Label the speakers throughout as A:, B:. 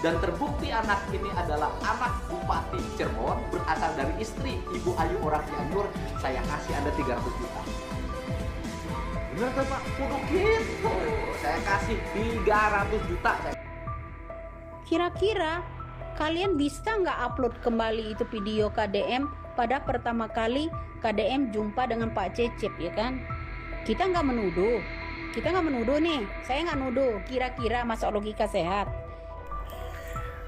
A: dan terbukti anak ini adalah anak Bupati Cirebon, berasal dari istri Ibu Ayu orang Cianjur, saya kasih Anda 300 juta. Bener kan Pak? Kudu gitu. Saya kasih 300 juta.
B: Kira-kira kalian bisa nggak upload kembali itu video KDM pada pertama kali KDM jumpa dengan Pak Cecep, ya kan? Kita nggak menuduh nih, saya nggak nuduh, kira-kira masuk logika sehat.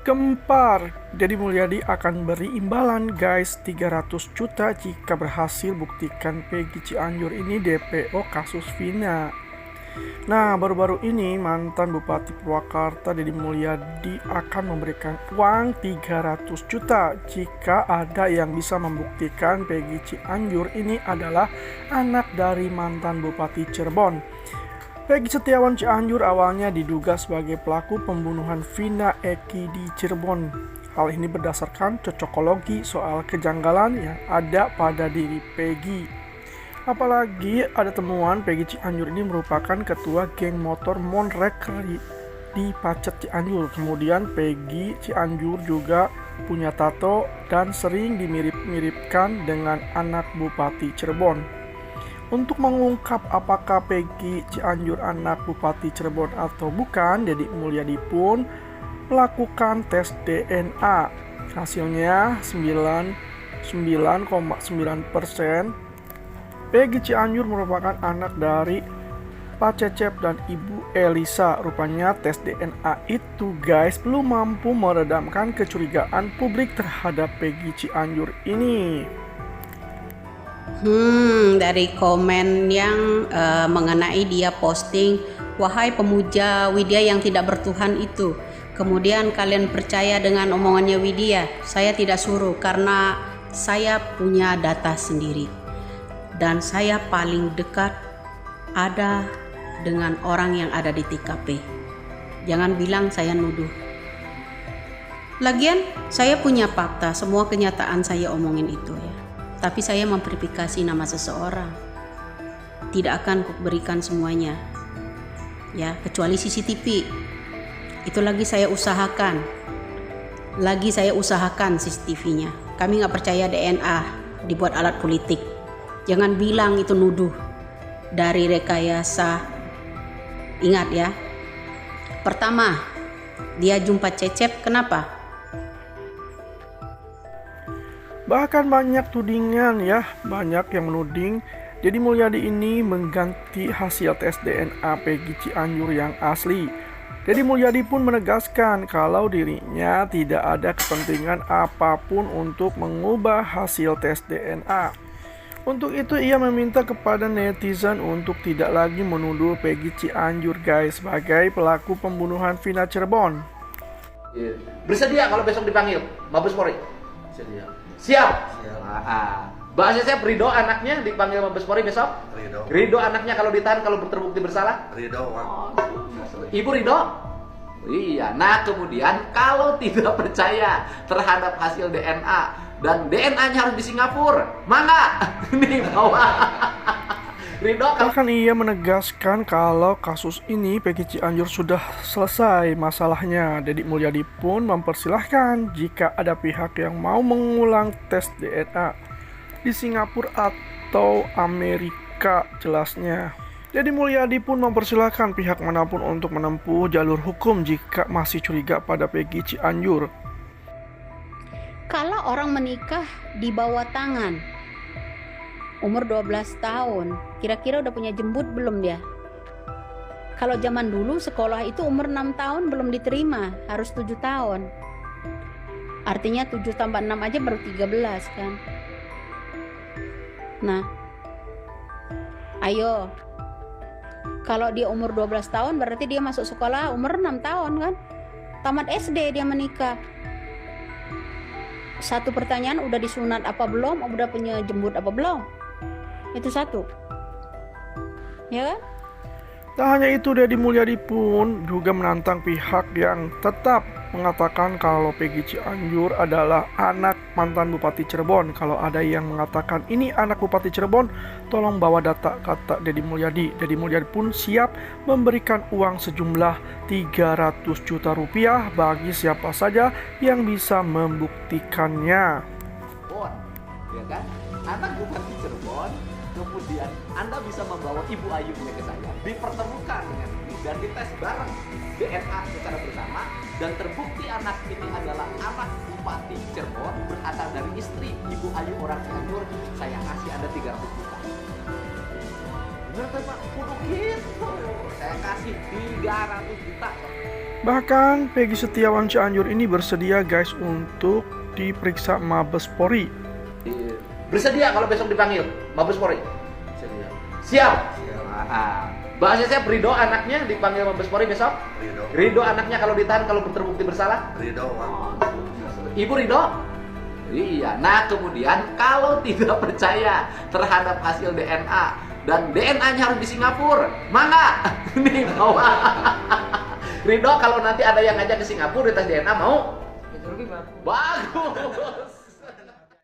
C: Gempar, Deddy Mulyadi akan beri imbalan guys 300 juta jika berhasil buktikan Peggy Cianjur ini DPO kasus Vina. Nah, baru-baru ini mantan Bupati Purwakarta Deddy Mulyadi akan memberikan uang 300 juta jika ada yang bisa membuktikan Peggy Cianjur ini adalah anak dari mantan Bupati Cirebon. Peggy Setiawan Cianjur awalnya diduga sebagai pelaku pembunuhan Vina Eki di Cirebon. Hal ini berdasarkan cocokologi soal kejanggalan yang ada pada diri Peggy. Apalagi ada temuan Peggy Cianjur ini merupakan ketua geng motor Monrek di Pacet Cianjur. Kemudian Peggy Cianjur juga punya tato dan sering dimirip-miripkan dengan anak Bupati Cirebon. Untuk mengungkap apakah Peggy Cianjur anak Bupati Cirebon atau bukan, Deddy Mulyadi pun melakukan tes DNA. Hasilnya 99,9% Peggy Cianjur merupakan anak dari Pak Cecep dan Ibu Elisa. Rupanya tes DNA itu guys belum mampu meredamkan kecurigaan publik terhadap Peggy Cianjur ini.
B: Dari komen yang mengenai dia posting, wahai pemuja Widya yang tidak bertuhan itu, kemudian kalian percaya dengan omongannya Widya. Saya tidak suruh karena saya punya data sendiri dan saya paling dekat ada dengan orang yang ada di TKP. Jangan bilang saya nuduh. Lagian saya punya fakta, semua kenyataan saya omongin itu ya. Tapi saya memverifikasi nama seseorang. Tidak akan kuberikan semuanya. Ya, kecuali CCTV. Itu lagi saya usahakan. CCTV-nya. Kami nggak percaya DNA dibuat alat politik. Jangan bilang itu nuduh dari rekayasa. Ingat ya. Pertama, dia jumpa Cecep, kenapa?
C: Bahkan banyak tudingan ya, banyak yang menuding Deddy Mulyadi ini mengganti hasil tes DNA Peggy Cianjur yang asli. Deddy Mulyadi pun menegaskan kalau dirinya tidak ada kepentingan apapun untuk mengubah hasil tes DNA. Untuk itu ia meminta kepada netizen untuk tidak lagi menuduh Peggy Cianjur guys sebagai pelaku pembunuhan Vina Cirebon.
A: Bersedia kalau besok dipanggil Mabes Polri? Siap. Bahasa saya Ridho anaknya dipanggil Mabes Polri besok? Ridho anaknya kalau ditahan, kalau terbukti bersalah? Ridho. Ibu Ridho? Iya. Nah kemudian kalau tidak percaya terhadap hasil DNA dan DNA-nya harus di Singapura, mangga ini bawa. Ridho.
C: Bahkan ia menegaskan kalau kasus ini Peggy Cianjur sudah selesai masalahnya. Deddy Mulyadi pun mempersilahkan jika ada pihak yang mau mengulang tes DNA di Singapura atau Amerika jelasnya. Deddy Mulyadi pun mempersilahkan pihak manapun untuk menempuh jalur hukum jika masih curiga pada Peggy Cianjur.
B: Kalau orang menikah di bawah tangan, umur 12 tahun, kira-kira udah punya jembut belum dia? Kalau zaman dulu sekolah itu umur 6 tahun belum diterima, harus 7 tahun. Artinya 7 tambah 6 aja baru 13 kan. Nah, ayo. Kalau dia umur 12 tahun berarti dia masuk sekolah umur 6 tahun kan. Tamat SD dia menikah. Satu pertanyaan, udah disunat apa belum? Udah punya jembut apa belum? Itu satu. Ya kan?
C: Tak hanya itu, Deddy Mulyadi pun juga menantang pihak yang tetap mengatakan kalau Peggy Cianjur adalah anak mantan Bupati Cirebon. Kalau ada yang mengatakan ini anak Bupati Cirebon, tolong bawa data, kata Deddy Mulyadi. Deddy Mulyadi pun siap memberikan uang sejumlah 300 juta rupiah bagi siapa saja yang bisa membuktikannya.
A: Ya kan? Anak Bupati Cirebon, kemudian Anda bisa membawa Ibu Ayunya ke saya, dipertemukan dengan ini dan dites bareng DNA secara bersama, dan terbukti anak ini adalah anak Bupati Cirebon, berasal dari istri Ibu Ayu orang Cianjur. Saya kasih Anda 300 juta. Benar kan Pak? Kudu gitu. Saya kasih 300 juta.
C: Bahkan Peggy Setiawan Cianjur ini bersedia guys untuk diperiksa Mabes Polri.
A: Bersedia kalau besok dipanggil Mabes Polri. Siap. Bahasa saya Ridho anaknya dipanggil Mabes Polri besok. Ridho anaknya kalau ditahan, kalau terbukti bersalah.
D: Ridho.
A: Ibu Ridho. Iya. Nah kemudian kalau tidak percaya terhadap hasil DNA dan DNA-nya harus di Singapura, mangga. Nih bawa. Ridho kalau nanti ada yang ngajak ke Singapura dites DNA mau?
E: Itu lebih bagus.
A: Bagus.